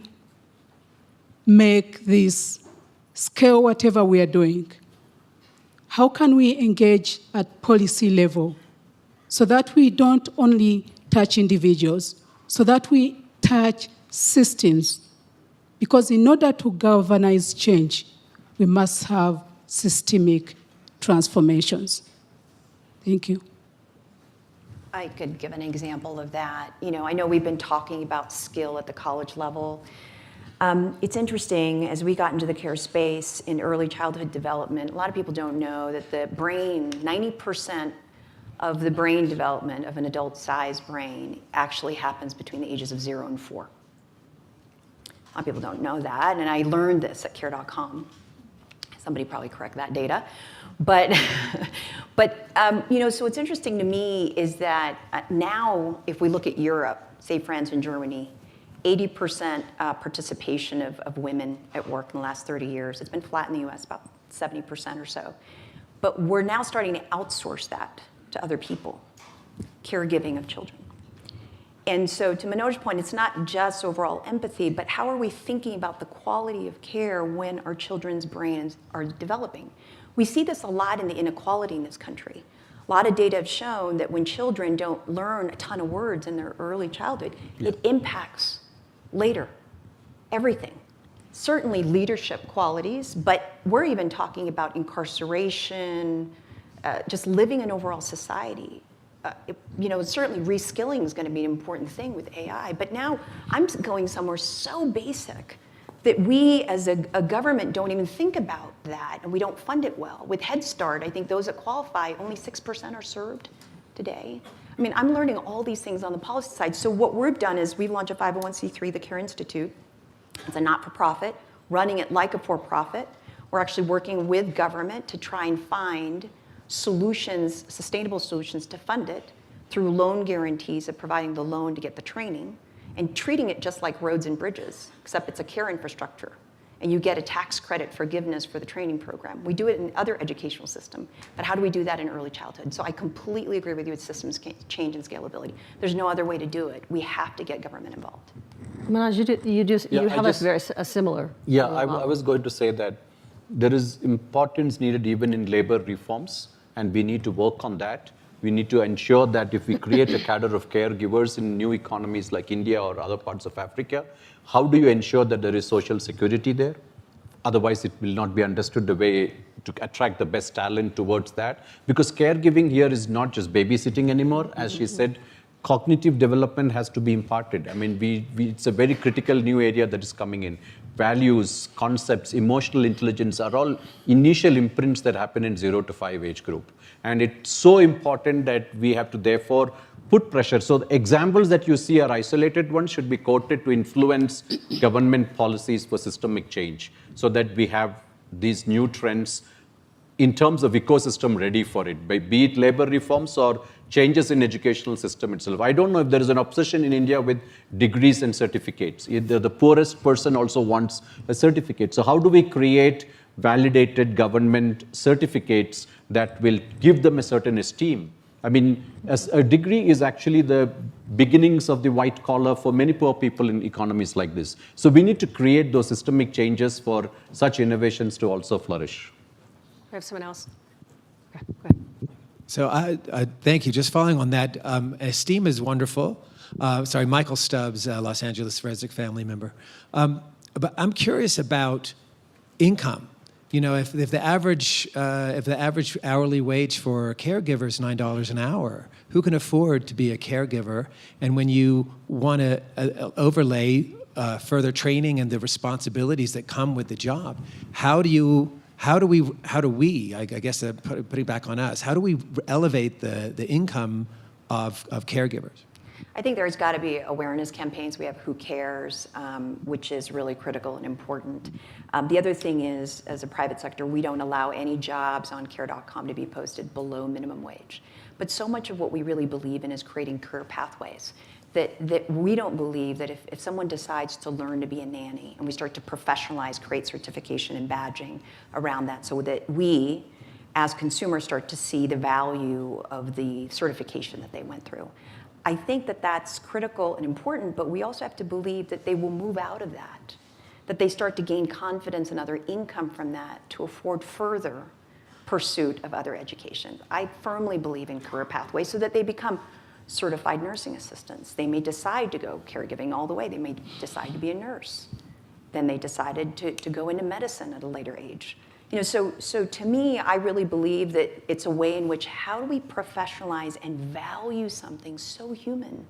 make this scale whatever we are doing? How can we engage at policy level so that we don't only touch individuals, so that we touch systems? Because in order to galvanize change, we must have systemic transformations. Thank you. I could give an example of that. You know, I know we've been talking about skill at the college level. It's interesting, as we got into the care space in early childhood development, a lot of people don't know that the brain, 90% of the brain development of an adult-sized brain actually happens between the ages of 0 and 4. A lot of people don't know that, and I learned this at care.com. Somebody probably correct that data. But you know, so what's interesting to me is that now, if we look at Europe, say France and Germany, 80% participation of women at work in the last 30 years. It's been flat in the US, about 70% or so. But we're now starting to outsource that to other people, caregiving of children. And so to Manoj's point, it's not just overall empathy, but how are we thinking about the quality of care when our children's brains are developing? We see this a lot in the inequality in this country. A lot of data have shown that when children don't learn a ton of words in their early childhood, it impacts later, everything. Certainly leadership qualities, but we're even talking about incarceration, just living in overall society. Certainly reskilling is going to be an important thing with AI, but now I'm going somewhere so basic that we as a government don't even think about that, and we don't fund it well. With Head Start, I think those that qualify, only 6% are served today. I mean, I'm learning all these things on the policy side. So what we've done is we've launched a 501c3, the CARE Institute. It's a not-for-profit, running it like a for-profit. We're actually working with government to try and find solutions, sustainable solutions to fund it through loan guarantees of providing the loan to get the training and treating it just like roads and bridges, except it's a care infrastructure. And you get a tax credit forgiveness for the training program. We do it in other educational systems, but how do we do that in early childhood? So I completely agree with you with systems change and scalability. There's no other way to do it. We have to get government involved. Manoj, you have a similar. Yeah, I was going to say that there is importance needed even in labor reforms, and we need to work on that. We need to ensure that if we create a cadre of caregivers in new economies like India or other parts of Africa, how do you ensure that there is social security there? Otherwise, it will not be understood the way to attract the best talent towards that. Because caregiving here is not just babysitting anymore. As she said, cognitive development has to be imparted. I mean, it's a very critical new area that is coming in. Values, concepts, emotional intelligence are all initial imprints that happen in 0 to 5 age group. And it's so important that we have to therefore put pressure. So the examples that you see are isolated ones, should be quoted to influence government policies for systemic change so that we have these new trends in terms of ecosystem ready for it, be it labor reforms or changes in educational system itself. I don't know if there is an obsession in India with degrees and certificates. Either the poorest person also wants a certificate. So how do we create validated government certificates that will give them a certain esteem? I mean, as a degree is actually the beginnings of the white collar for many poor people in economies like this. So we need to create those systemic changes for such innovations to also flourish. We have someone else. Okay, go ahead. So thank you. Just following on that, esteem is wonderful. Michael Stubbs, Los Angeles Frederick family member. But I'm curious about income. You know, if the average hourly wage for a caregiver is $9 an hour, who can afford to be a caregiver? And when you want to overlay further training and the responsibilities that come with the job, how do we, I guess putting back on us, how do we elevate the income of caregivers? I think there's got to be awareness campaigns. We have Who Cares, which is really critical and important. The other thing is, as a private sector, we don't allow any jobs on care.com to be posted below minimum wage. But so much of what we really believe in is creating career pathways. That we don't believe that if someone decides to learn to be a nanny and we start to professionalize, create certification and badging around that so that we, as consumers, start to see the value of the certification that they went through. I think that that's critical and important, but we also have to believe that they will move out of that they start to gain confidence and other income from that to afford further pursuit of other education. I firmly believe in career pathways so that they become certified nursing assistants. They may decide to go caregiving all the way. They may decide to be a nurse. Then they decided to go into medicine at a later age. You know, so to me, I really believe that it's a way in which how do we professionalize and value something so human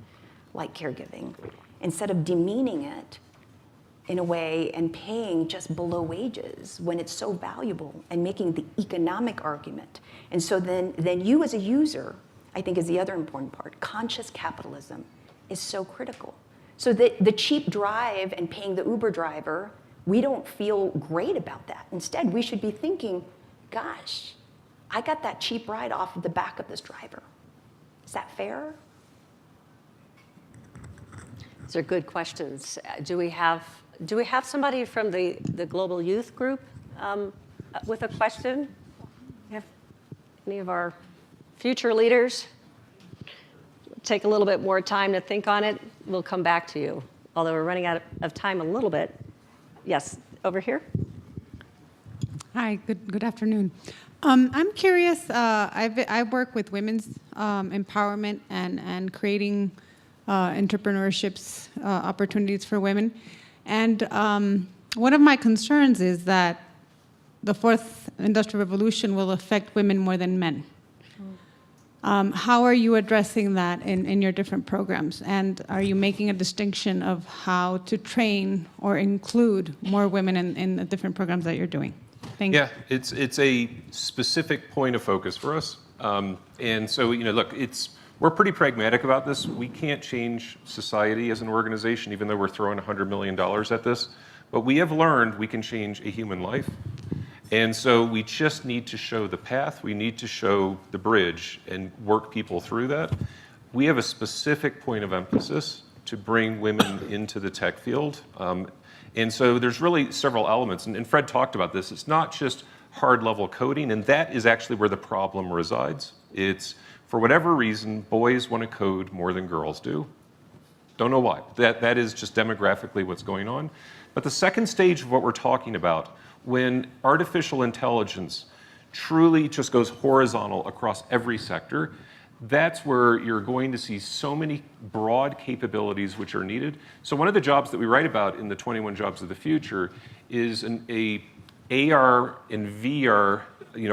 like caregiving instead of demeaning it in a way and paying just below wages when it's so valuable and making the economic argument. And so then you as a user, I think is the other important part. Conscious capitalism is so critical. So that the cheap drive and paying the Uber driver, we don't feel great about that. Instead, we should be thinking, gosh, I got that cheap ride off of the back of this driver. Is that fair? These are good questions. Do we have somebody from the Global Youth Group with a question? Have any of our future leaders? Take a little bit more time to think on it. We'll come back to you, although we're running out of time a little bit. Yes, over here. Hi, good afternoon. I'm curious, I work with women's empowerment and creating entrepreneurships opportunities for women. And one of my concerns is that the fourth industrial revolution will affect women more than men. How are you addressing that in your different programs? And are you making a distinction of how to train or include more women in the different programs that you're doing? Thank you. Yeah, it's a specific point of focus for us. And so, look, we're pretty pragmatic about this. We can't change society as an organization, even though we're throwing $100 million at this. But we have learned we can change a human life. And so we just need to show the path. We need to show the bridge and work people through that. We have a specific point of emphasis to bring women into the tech field. And so there's really several elements. And Fred talked about this. It's not just hard-level coding, and that is actually where the problem resides. It's, for whatever reason, boys want to code more than girls do. Don't know why. That is just demographically what's going on. But the second stage of what we're talking about, when artificial intelligence truly just goes horizontal across every sector, that's where you're going to see so many broad capabilities which are needed. So one of the jobs that we write about in the 21 Jobs of the Future is a AR and VR,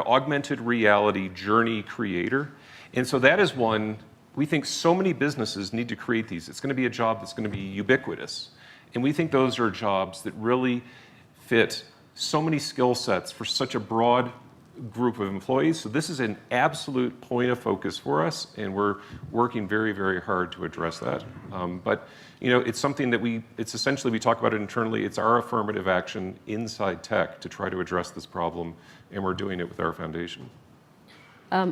augmented reality journey creator. And so that is one, we think so many businesses need to create these. It's going to be a job that's going to be ubiquitous. And we think those are jobs that really fit so many skill sets for such a broad group of employees. So this is an absolute point of focus for us, and we're working very, very hard to address that. But it's something that it's essentially, we talk about it internally, it's our affirmative action inside tech to try to address this problem, and we're doing it with our foundation.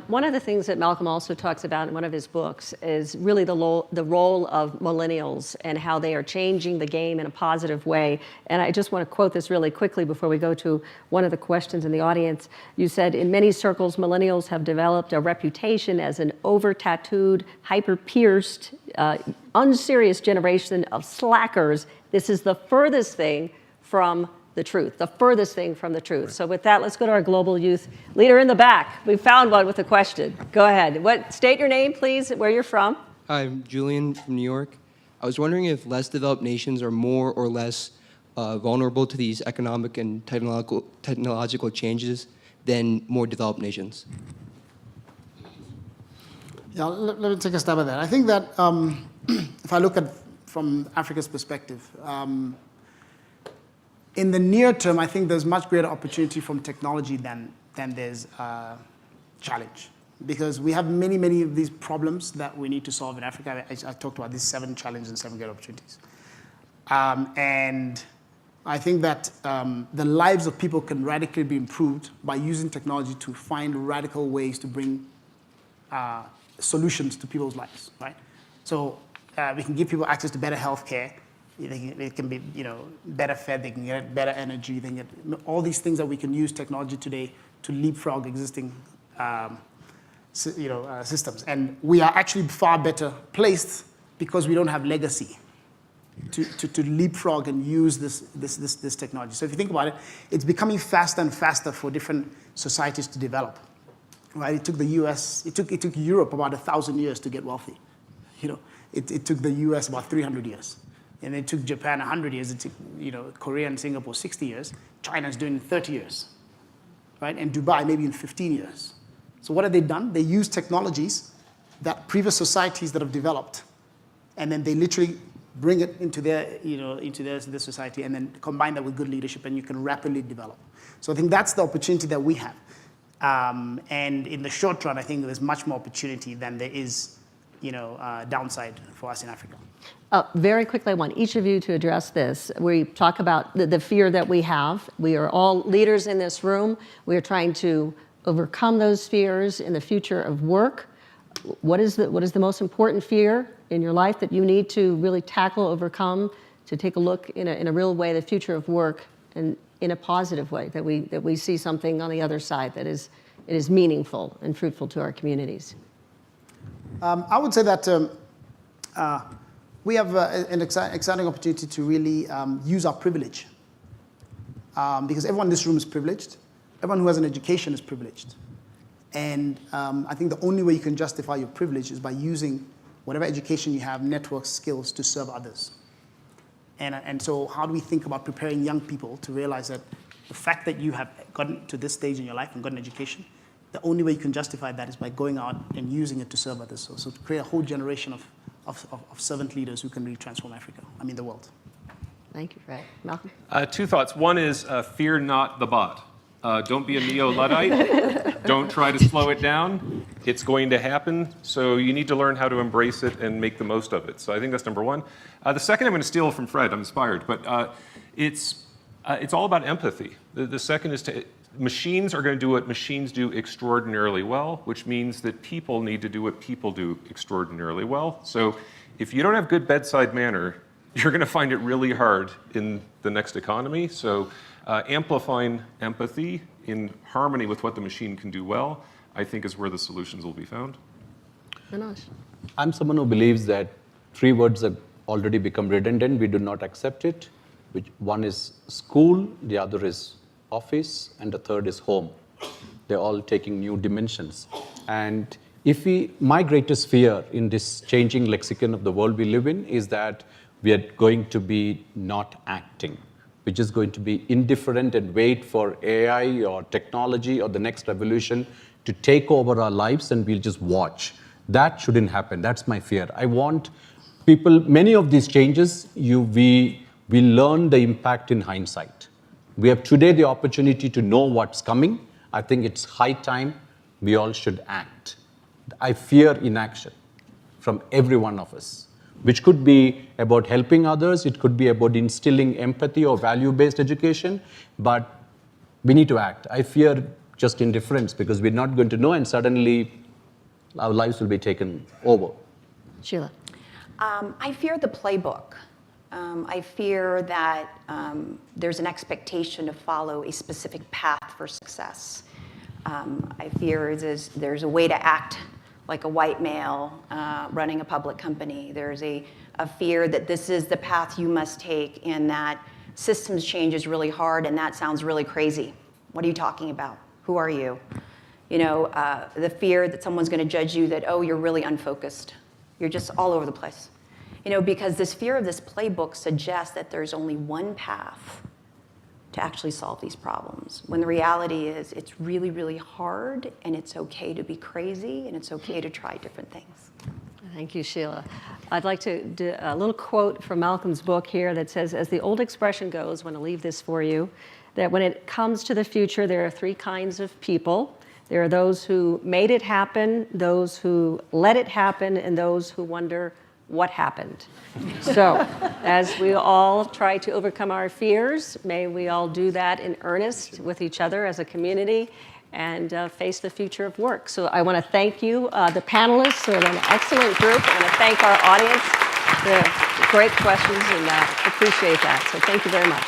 One of the things that Malcolm also talks about in one of his books is really the role of millennials and how they are changing the game in a positive way. And I just want to quote this really quickly before we go to one of the questions in the audience. You said, in many circles, millennials have developed a reputation as an over-tattooed, hyper-pierced, unserious generation of slackers. This is the furthest thing from the truth, the furthest thing from the truth. So with that, let's go to our global youth leader in the back. We found one with a question. Go ahead. State your name, please, where you're from. Hi, I'm Julian from New York. I was wondering if less developed nations are more or less vulnerable to these economic and technological changes than more developed nations. Yeah, let me take a stab at that. I think that if I look at from Africa's perspective, in the near term, I think there's much greater opportunity from technology than there's challenge. Because we have many of these problems that we need to solve in Africa. I talked about these 7 challenges and 7 great opportunities. And I think that the lives of people can radically be improved by using technology to find radical ways to bring solutions to people's lives, right? So we can give people access to better healthcare. They can be, better fed. They can get better energy. They can get all these things that we can use technology today to leapfrog existing, systems. And we are actually far better placed because we don't have legacy to leapfrog and use this technology. So if you think about it, it's becoming faster and faster for different societies to develop. Right? It took the U.S. It took Europe about 1,000 years to get wealthy. It took the U.S. about 300 years. And it took Japan 100 years. It took Korea and Singapore 60 years. China's doing it in 30 years, right? And Dubai maybe in 15 years. So what have they done? They use technologies that previous societies that have developed, and then they literally bring it into their society, and then combine that with good leadership, and you can rapidly develop. So I think that's the opportunity that we have. And in the short run, I think there's much more opportunity than there is, downside for us in Africa. Very quickly, I want each of you to address this. We talk about the fear that we have. We are all leaders in this room. We are trying to overcome those fears in the future of work. What is the most important fear in your life that you need to really tackle, overcome, to take a look in a real way, the future of work? And in a positive way, that we see something on the other side that is meaningful and fruitful to our communities. I would say that we have an exciting opportunity to really use our privilege. Because everyone in this room is privileged. Everyone who has an education is privileged. And I think the only way you can justify your privilege is by using whatever education you have, network skills, to serve others. And so how do we think about preparing young people to realize that the fact that you have gotten to this stage in your life and gotten education, the only way you can justify that is by going out and using it to serve others. So to create a whole generation of servant leaders who can really transform Africa, the world. Thank you, Fred. Malcolm? 2 thoughts. One is fear not the bot. Don't be a neo-Luddite. Don't try to slow it down. It's going to happen. So you need to learn how to embrace it and make the most of it. So I think that's number one. The second, I'm going to steal from Fred. I'm inspired. But it's all about empathy. The second is machines are going to do what machines do extraordinarily well, which means that people need to do what people do extraordinarily well. So if you don't have good bedside manner, you're going to find it really hard in the next economy. So amplifying empathy in harmony with what the machine can do well, I think is where the solutions will be found. Manoj? I'm someone who believes that 3 words have already become redundant. We do not accept it. One is school, the other is office, and the third is home. They're all taking new dimensions. And my greatest fear in this changing lexicon of the world we live in is that we are going to be not acting. We're just going to be indifferent and wait for AI or technology or the next revolution to take over our lives, and we'll just watch. That shouldn't happen. That's my fear. I want people, many of these changes, we learn the impact in hindsight. We have today the opportunity to know what's coming. I think it's high time we all should act. I fear inaction from every one of us, which could be about helping others, it could be about instilling empathy or value-based education, but we need to act. I fear just indifference because we're not going to know and suddenly our lives will be taken over. Sheila? I fear the playbook. I fear that there's an expectation to follow a specific path for success. I fear there's a way to act like a white male running a public company. There's a fear that this is the path you must take, and that systems change is really hard, and that sounds really crazy. What are you talking about? Who are you? The fear that someone's going to judge you, that, oh, you're really unfocused. You're just all over the place. Because this fear of this playbook suggests that there's only one path to actually solve these problems, when the reality is it's really, really hard, and it's okay to be crazy, and it's okay to try different things. Thank you, Sheila. I'd like to do a little quote from Malcolm's book here that says, as the old expression goes, I want to leave this for you, that when it comes to the future, there are 3 kinds of people. There are those who made it happen, those who let it happen, and those who wonder what happened. So, as we all try to overcome our fears, may we all do that in earnest with each other as a community and face the future of work. So I want to thank you, the panelists, for an excellent group. I want to thank our audience for the great questions, and appreciate that. So thank you very much.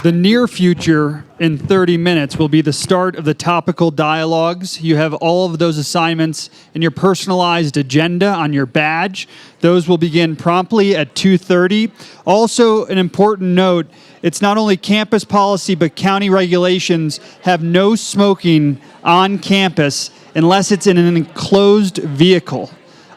The near future in 30 minutes will be the start of the topical dialogues. You have all of those assignments in your personalized agenda on your badge. Those will begin promptly at 2:30. Also, an important note, it's not only campus policy, but county regulations have no smoking on campus unless it's in an enclosed vehicle.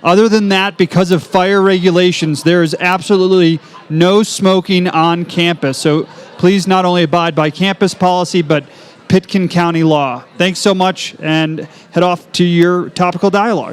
Other than that, because of fire regulations, there is absolutely no smoking on campus. So please not only abide by campus policy, but Pitkin County law. Thanks so much, and head off to your topical dialogue.